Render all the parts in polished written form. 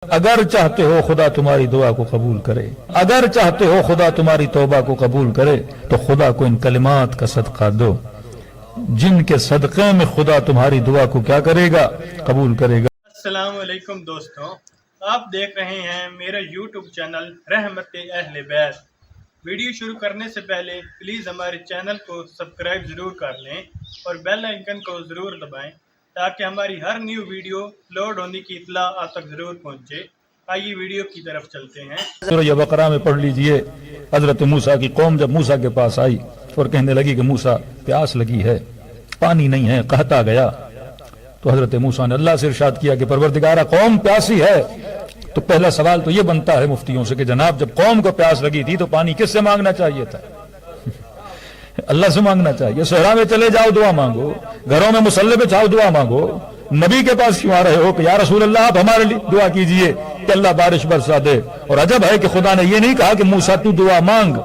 اگر چاہتے ہو خدا تمہاری دعا کو قبول کرے، اگر چاہتے ہو خدا تمہاری توبہ کو قبول کرے تو خدا کو ان کلمات کا صدقہ دو جن کے صدقے میں خدا تمہاری دعا کو کیا کرے گا؟ قبول کرے گا۔ السلام علیکم دوستوں، آپ دیکھ رہے ہیں میرا یوٹیوب چینل رحمت اہل بیت۔ ویڈیو شروع کرنے سے پہلے پلیز ہمارے چینل کو سبسکرائب ضرور کر لیں اور بیل آئیکن کو ضرور دبائیں تاکہ ہماری ہر نیو ویڈیو لوڈ ہونے کی اطلاع آپ تک ضرور پہنچے۔ آئیے ویڈیو کی طرف چلتے ہیں۔ سورہ بقرہ میں پڑھ لیجئے، حضرت موسیٰ کی قوم جب موسیٰ کے پاس آئی اور کہنے لگی کہ موسیٰ پیاس لگی ہے، پانی نہیں ہے، قحط آ گیا، تو حضرت موسیٰ نے اللہ سے ارشاد کیا کہ پروردگارہ قوم پیاسی ہے۔ تو پہلا سوال تو یہ بنتا ہے مفتیوں سے کہ جناب جب قوم کو پیاس لگی تھی تو پانی کس سے مانگنا چاہیے تھا؟ اللہ سے مانگنا چاہیے۔ صحرا میں چلے جاؤ دعا مانگو، گھروں میں مصلی پہ جاؤ دعا مانگو، نبی کے پاس کیوں آ رہے ہو کہ یا رسول اللہ آپ ہمارے لیے دعا کیجئے کہ اللہ بارش برسا دے؟ اور عجب ہے کہ خدا نے یہ نہیں کہا کہ موسیٰ تو دعا مانگ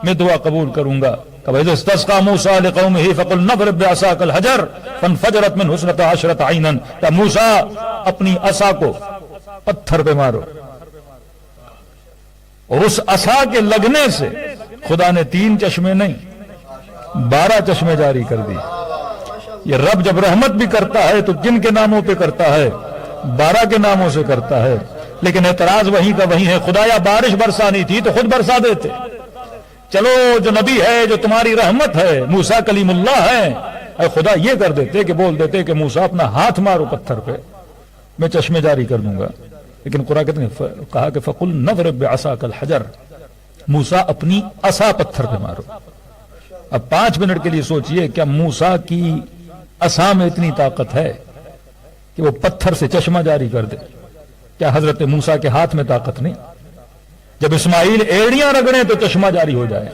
میں دعا قبول کروں گا۔ وَإِذِ اسْتَسْقَىٰ مُوسَىٰ لِقَوْمِهِ فَقُلْ نَضْرِب بِّعَصَاكَ الْحَجَرَ فَانْفَجَرَتْ مِنْهُ اثْنَتَا عَشْرَةَ عَيْنًا کہ موسیٰ اپنی عصا کو پتھر پہ مارو، اور اس عصا کے لگنے سے خدا نے 3 چشمے نہیں 12 چشمے جاری کر دی۔ یہ رب جب رحمت بھی کرتا ہے تو جن کے ناموں پہ کرتا ہے؟ 12 کے ناموں سے کرتا ہے۔ لیکن اعتراض وہیں کا وہیں ہے، خدایا بارش برسانی تھی تو خود برسا دیتے۔ چلو جو نبی ہے، جو تمہاری رحمت ہے، موسیٰ کلیم اللہ ہے، اے خدا یہ کر دیتے کہ بول دیتے کہ موسیٰ اپنا ہاتھ مارو پتھر پہ، میں چشمے جاری کر دوں گا۔ لیکن قرآن کہتے ہیں کہا کہ فَقُلْ نَضْرِب بِّعَصَاكَ الْحَجَرَ، موسیٰ اپنی عصا پتھر پہ مارو۔ اب 5 منٹ کے لیے سوچئے، کیا موسیٰ کی عصا میں اتنی طاقت ہے کہ وہ پتھر سے چشمہ جاری کر دے؟ کیا حضرت موسیٰ کے ہاتھ میں طاقت نہیں؟ جب اسماعیل ایڑیاں رگڑیں تو چشمہ جاری ہو جائے،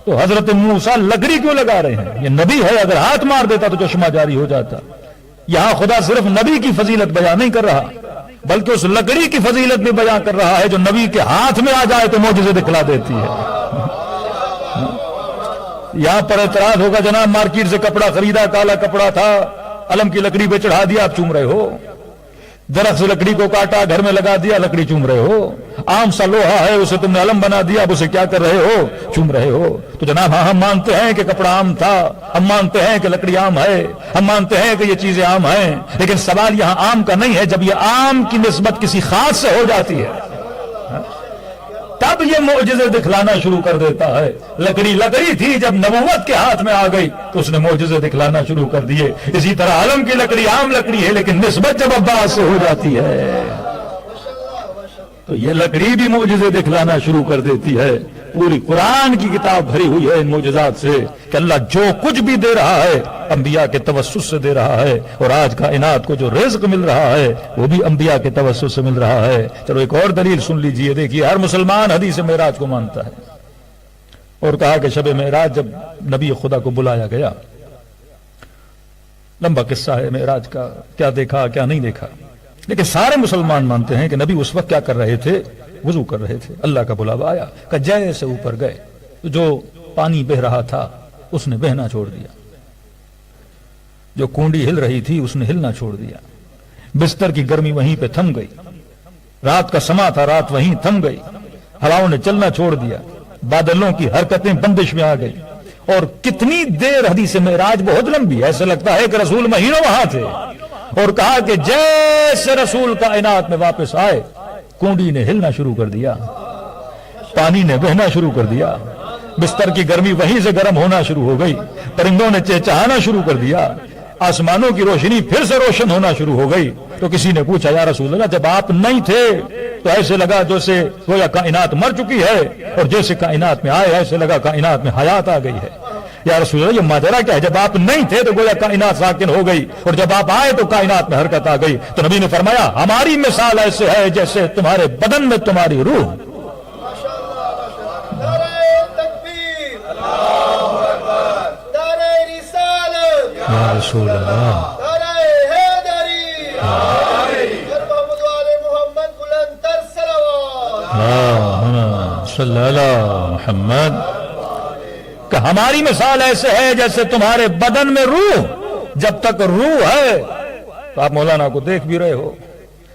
تو حضرت موسیٰ لکڑی کیوں لگا رہے ہیں؟ یہ نبی ہے، اگر ہاتھ مار دیتا تو چشمہ جاری ہو جاتا۔ یہاں خدا صرف نبی کی فضیلت بیان نہیں کر رہا بلکہ اس لکڑی کی فضیلت بھی بیان کر رہا ہے جو نبی کے ہاتھ میں آ جائے تو معجزے دکھلا دیتی ہے۔ یہاں پر اعتراض ہوگا جناب مارکیٹ سے کپڑا خریدا، کالا کپڑا تھا، علم کی لکڑی پہ چڑھا دیا، آپ چوم رہے ہو۔ درخت سے لکڑی کو کاٹا، گھر میں لگا دیا، لکڑی چوم رہے ہو۔ عام سا لوہا ہے، اسے تم نے علم بنا دیا، اب اسے کیا کر رہے ہو؟ چوم رہے ہو۔ تو جناب ہاں ہم مانتے ہیں کہ کپڑا عام تھا، ہم مانتے ہیں کہ لکڑی عام ہے، ہم مانتے ہیں کہ یہ چیزیں عام ہیں، لیکن سوال یہاں عام کا نہیں ہے۔ جب یہ عام کی نسبت کسی خاص سے ہو جاتی ہے تب یہ معجزے دکھلانا شروع کر دیتا ہے۔ لکڑی لکڑی تھی، جب نبوت کے ہاتھ میں آ گئی تو اس نے معجزے دکھلانا شروع کر دیے۔ اسی طرح علم کی لکڑی عام لکڑی ہے، لیکن نسبت جب عباس سے ہو جاتی ہے تو یہ لکڑی بھی معجزے دکھلانا شروع کر دیتی ہے۔ پوری قرآن کی کتاب بھری ہوئی ہے ان معجزات سے کہ اللہ جو کچھ بھی دے رہا ہے انبیاء کے توسط سے دے رہا ہے، اور آج کائنات کو جو رزق مل رہا ہے وہ بھی انبیاء کے توسط سے مل رہا ہے۔ چلو ایک اور دلیل سن لیجئے۔ دیکھیے ہر مسلمان حدیث معراج کو مانتا ہے، اور کہا کہ شب معراج جب نبی خدا کو بلایا گیا، لمبا قصہ ہے معراج کا، کیا دیکھا کیا نہیں دیکھا، لیکن سارے مسلمان مانتے ہیں کہ نبی اس وقت کیا کر رہے تھے؟ وضو کر رہے تھے۔ اللہ کا بلاوا آیا کہ جیسے اوپر گئے تو جو پانی بہ رہا تھا اس نے بہنا چھوڑ دیا، جو کنڈی ہل رہی تھی اس نے ہلنا چھوڑ دیا، بستر کی گرمی وہیں پہ تھم گئی، رات کا سما تھا رات وہیں تھم گئی، ہواؤں نے چلنا چھوڑ دیا، بادلوں کی حرکتیں بندش میں آ گئی۔ اور کتنی دیر حدیث معراج بہت لمبی، ایسے لگتا ہے کہ رسول مہینوں وہاں تھے۔ اور کہا کہ جیسے رسول کائنات میں واپس آئے کنڈی نے ہلنا شروع کر دیا، پانی نے بہنا شروع کر دیا، بستر کی گرمی وہیں سے گرم ہونا شروع ہو گئی، پرندوں نے چہچہانا شروع کر دیا، آسمانوں کی روشنی پھر سے روشن ہونا شروع ہو گئی۔ تو کسی نے پوچھا یا رسول اللہ جب آپ نہیں تھے تو ایسے لگا جیسے گویا کائنات مر چکی ہے، اور جیسے کائنات میں آئے ایسے لگا کائنات میں حیات آ گئی ہے۔ یا رسول اللہ یہ ماجرا کیا ہے؟ جب آپ نہیں تھے تو گویا کائنات ساکن ہو گئی، اور جب آپ آئے تو کائنات میں حرکت آ گئی۔ تو نبی نے فرمایا ہماری مثال ایسے ہے جیسے تمہارے بدن میں تمہاری روح۔ یا رسول اللہ صلی اللہ علیہ محمد کہ ہماری مثال ایسے ہے جیسے تمہارے بدن میں روح، جب تک روح ہے تو آپ مولانا کو دیکھ بھی رہے ہو،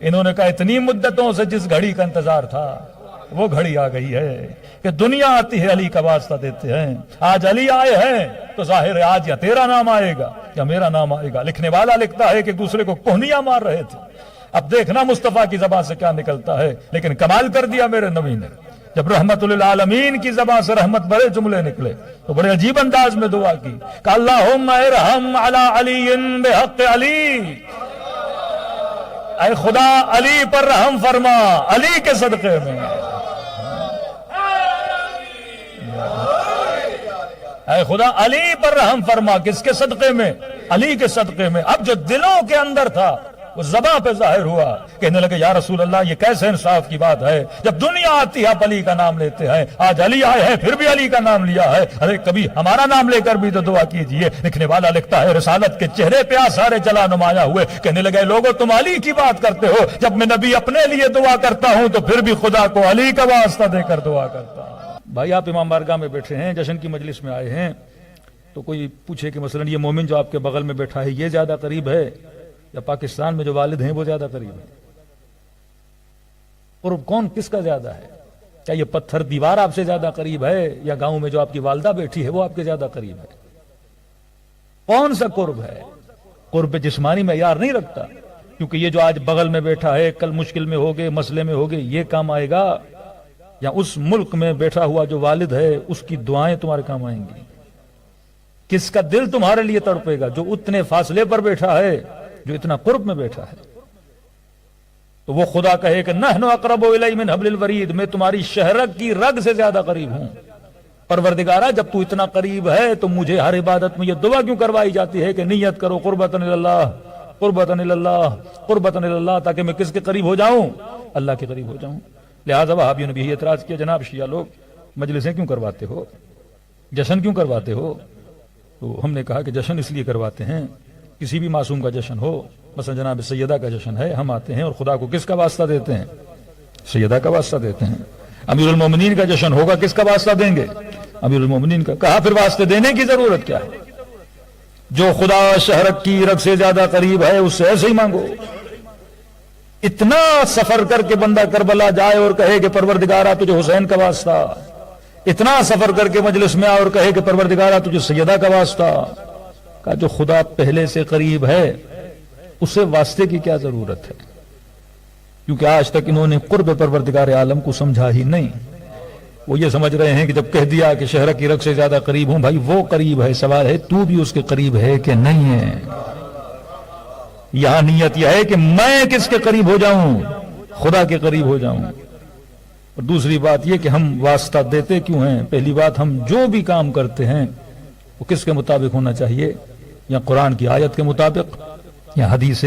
انہوں نے کہا اتنی مدتوں سے جس گھڑی کا انتظار تھا وہ گھڑی آ گئی ہے کہ دنیا آتی ہے علی کا واسطہ دیتے ہیں. آج علی آئے ہیں تو ظاہر ہے آج یا تیرا نام آئے گا یا میرا نام آئے گا. لکھنے والا لکھتا ہے کہ ایک دوسرے کو کوہنیاں مار رہے تھے. اب دیکھنا مصطفیٰ کی زبان سے کیا نکلتا ہے. لیکن کمال کر دیا میرے نبی نے. جب رحمت للعالمین کی زبان سے رحمت بڑے جملے نکلے تو بڑے عجیب انداز میں دعا کی کہ اللہم ارحم علی علی بحق علی. اے خدا علی پر رحم فرما علی کے صدقے میں. اے خدا علی پر رحم فرما. کس کے صدقے میں؟ علی کے صدقے میں. اب جو دلوں کے اندر تھا وہ زباں پہ ظاہر ہوا. کہنے لگے یا رسول اللہ یہ کیسے انصاف کی بات ہے, جب دنیا آتی ہے آپ علی کا نام لیتے ہیں, آج علی آئے ہیں پھر بھی علی کا نام لیا ہے, ارے کبھی ہمارا نام لے کر بھی تو دعا کیجئے. لکھنے والا لکھتا ہے رسالت کے چہرے پہ آثار جلا نمایاں ہوئے. کہنے لگے لوگوں تم علی کی بات کرتے ہو, جب میں نبی اپنے لیے دعا کرتا ہوں تو پھر بھی خدا کو علی کا واسطہ دے کر دعا کرتا ہوں. بھائی آپ امام بارگاہ میں بیٹھے ہیں, جشن کی مجلس میں آئے ہیں, تو کوئی پوچھے کہ مثلا یہ مومن جو آپ کے بغل میں بیٹھا ہے یہ زیادہ قریب ہے یا پاکستان میں جو والد ہیں وہ زیادہ قریب ہے؟ قرب کون کس کا زیادہ ہے؟ کیا یہ پتھر دیوار آپ سے زیادہ قریب ہے یا گاؤں میں جو آپ کی والدہ بیٹھی ہے وہ آپ کے زیادہ قریب ہے؟ کون سا قرب ہے؟ قرب جسمانی معیار نہیں رکھتا, کیونکہ یہ جو آج بغل میں بیٹھا ہے کل مشکل میں ہوگے مسئلے میں ہوگے یہ کام آئے گا, یا اس ملک میں بیٹھا ہوا جو والد ہے اس کی دعائیں تمہارے کام آئیں گی. کس کا دل تمہارے لیے تڑپے گا؟ جو اتنے فاصلے پر بیٹھا ہے, جو اتنا قرب میں بیٹھا ہے. تو وہ خدا کہے کہ نحن اقرب الی من حبل الورید, میں تمہاری شہرک کی رگ سے زیادہ قریب ہوں. پروردگارا جب تو اتنا قریب ہے تو مجھے ہر عبادت میں یہ دعا کیوں کروائی جاتی ہے کہ نیت کرو قربتن اللہ قربتن اللہ قربتن اللہ, تاکہ میں کس کے قریب ہو جاؤں؟ اللہ کے قریب ہو جاؤں. لہذا وہابیوں نے بھی اعتراض کیا جناب شیعہ لوگ مجلسیں کیوں کرواتے ہو, جشن کیوں کرواتے ہو؟ تو ہم نے کہا کہ جشن اس لیے کرواتے ہیں, کسی بھی معصوم کا جشن ہو, مثلا جناب سیدہ کا جشن ہے, ہم آتے ہیں اور خدا کو کس کا واسطہ دیتے ہیں؟ سیدہ کا واسطہ دیتے ہیں. امیر المومنین کا جشن ہوگا, کس کا واسطہ دیں گے؟ امیر المومنین کا. کہا پھر واسطے دینے کی ضرورت کیا ہے؟ جو خدا شہرک کی رگ سے زیادہ قریب ہے اس سے ایسے ہی مانگو. اتنا سفر کر کے بندہ کربلا جائے اور کہے کہ پروردگارا تجھے حسین کا واسطہ, اتنا سفر کر کے مجلس میں آئے اور کہے کہ پروردگارا تجھے سیدہ کا واسطہ. کہا جو خدا پہلے سے قریب ہے اسے واسطے کی کیا ضرورت ہے؟ کیونکہ آج تک انہوں نے قرب پروردگار عالم کو سمجھا ہی نہیں. وہ یہ سمجھ رہے ہیں کہ جب کہہ دیا کہ شہر کی رگ سے زیادہ قریب ہوں, بھائی وہ قریب ہے, سوال ہے تو بھی اس کے قریب ہے کہ نہیں ہے. یہاں نیت یہ ہے کہ میں کس کے قریب ہو جاؤں؟ خدا کے قریب ہو جاؤں. اور دوسری بات یہ کہ ہم واسطہ دیتے کیوں ہیں؟ پہلی بات, ہم جو بھی کام کرتے ہیں وہ کس کے مطابق ہونا چاہیے؟ یا قرآن کی آیت کے مطابق یا حدیث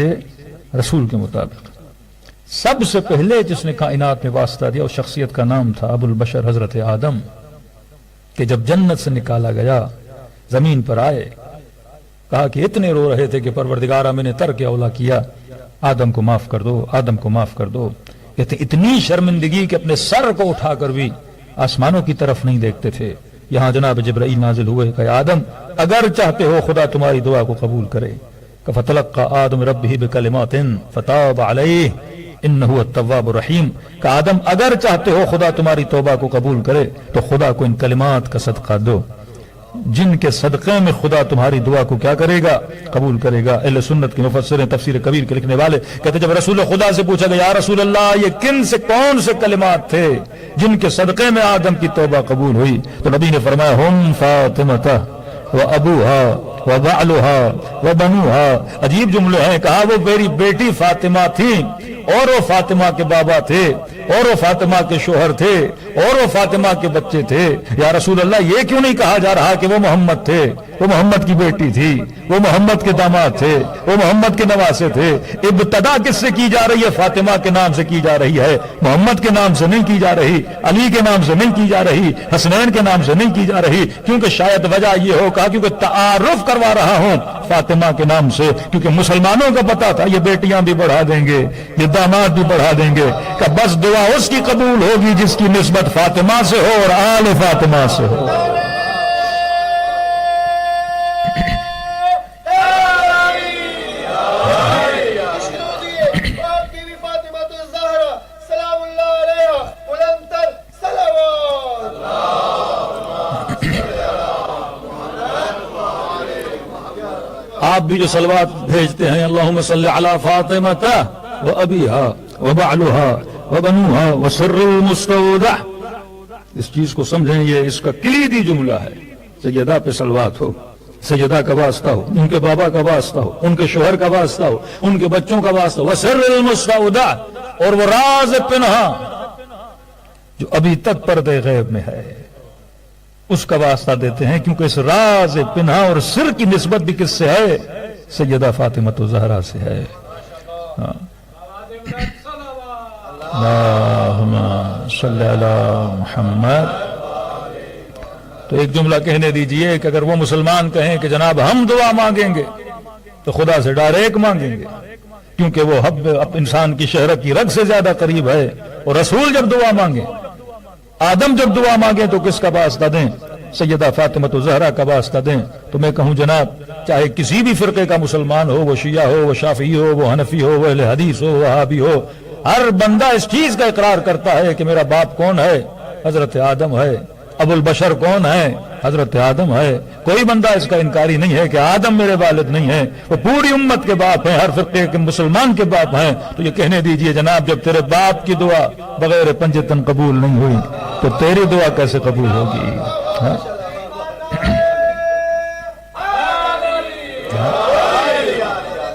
رسول کے مطابق. سب سے پہلے جس نے کائنات میں واسطہ دیا اس شخصیت کا نام تھا ابو البشر حضرت آدم, کہ جب جنت سے نکالا گیا زمین پر آئے, کہا کہ اتنے رو رہے تھے کہ پروردگارا میں نے ترک اولا کیا, آدم کو معاف کر دو, آدم کو معاف کر دو. کہتے اتنی شرمندگی کہ اپنے سر کو اٹھا کر بھی آسمانوں کی طرف نہیں دیکھتے تھے. یہاں جناب جبرائیل نازل ہوئے کہ آدم اگر چاہتے ہو خدا تمہاری دعا کو قبول کرے, کہ فتلقى آدم ربه بکلمات فتاب علیہ انہ التواب الرحیم. کہ آدم اگر چاہتے ہو خدا تمہاری توبہ کو قبول کرے تو خدا کو ان کلمات کا صدقہ دو, جن کے صدقے میں خدا تمہاری دعا کو کیا کرے گا؟ قبول کرے گا. اہل سنت کے مفسر تفسیر کبیر کے لکھنے والے کہتے جب رسول خدا سے پوچھا گیا یا رسول اللہ یہ کن سے کون سے کلمات تھے جن کے صدقے میں آدم کی توبہ قبول ہوئی, تو نبی نے فرمایا ہم فاطمہ و ابوہا و بعلہا و بنوہا. عجیب جملے ہیں. کہا وہ میری بیٹی فاطمہ تھی اور وہ فاطمہ کے بابا تھے اور وہ فاطمہ کے شوہر تھے اور وہ فاطمہ کے بچے تھے. یا رسول اللہ یہ کیوں نہیں کہا جا رہا کہ وہ محمد تھے, وہ محمد کی بیٹی تھی, وہ محمد کے داماد تھے, وہ محمد کے نواسے تھے؟ ابتدا کس سے کی جا رہی ہے؟ فاطمہ کے نام سے کی جا رہی ہے, محمد کے نام سے نہیں کی جا رہی, علی کے نام سے نہیں کی جا رہی, حسنین کے نام سے نہیں کی جا رہی. کیونکہ شاید وجہ یہ ہو, کہا کیونکہ تعارف کروا رہا ہوں فاطمہ کے نام سے, کیونکہ مسلمانوں کا پتا تھا یہ بیٹیاں بھی بڑھا دیں گے, یہ داماد بھی بڑھا دیں گے, کہ بس دعا اس کی قبول ہوگی جس کی نسبت فاطمہ سے ہو اور آل فاطمہ سے ہو. آپ بھی جو صلوات بھیجتے ہیں اللہم صلی علی فاطمہ و ابیہا و بعلہا و بنوہا و سر المستودع، اس چیز کو سمجھیں، یہ اس کا کلیدی جملہ ہے۔ سیدہ پہ صلوات ہو، سیدہ کا واسطہ ہو، ان کے بابا کا واسطہ ہو، ان کے شوہر کا واسطہ ہو، ان کے بچوں کا واسطہ ہو، وسر المستودع، اور وہ راز پنہا جو ابھی تک پردے غیب میں ہے اس کا واسطہ دیتے ہیں، کیونکہ اس راز پنہا اور سر کی نسبت بھی کس سے ہے؟ سیدہ فاطمہ الزہرا سے ہے۔ اللہم صلی علی محمد۔ تو ایک جملہ کہنے دیجئے کہ اگر وہ مسلمان کہیں کہ جناب ہم دعا مانگیں گے تو خدا سے ڈائریکٹ مانگیں گے، کیونکہ وہ حب انسان کی شہرت کی رگ سے زیادہ قریب ہے، اور رسول جب دعا مانگیں، آدم جب دعا مانگیں تو کس کا واسطہ دیں؟ سیدہ فاطمہ الزہرا کا واسطہ دیں۔ تو میں کہوں جناب چاہے کسی بھی فرقے کا مسلمان ہو، وہ شیعہ ہو، وہ شافعی ہو، وہ حنفی ہو، وہ اہل حدیث ہو، وہابی ہو، ہر بندہ اس چیز کا اقرار کرتا ہے کہ میرا باپ کون ہے؟ حضرت آدم ہے۔ ابو البشر کون ہے؟ حضرت آدم ہے۔ کوئی بندہ اس کا انکاری نہیں ہے کہ آدم میرے والد نہیں ہیں، وہ پوری امت کے باپ ہیں، ہر فرقے کے مسلمان کے باپ ہیں۔ تو یہ کہنے دیجئے جناب جب تیرے باپ کی دعا بغیر پنجتن قبول نہیں ہوئی تو تیری دعا کیسے قبول ہوگی؟ ہاں؟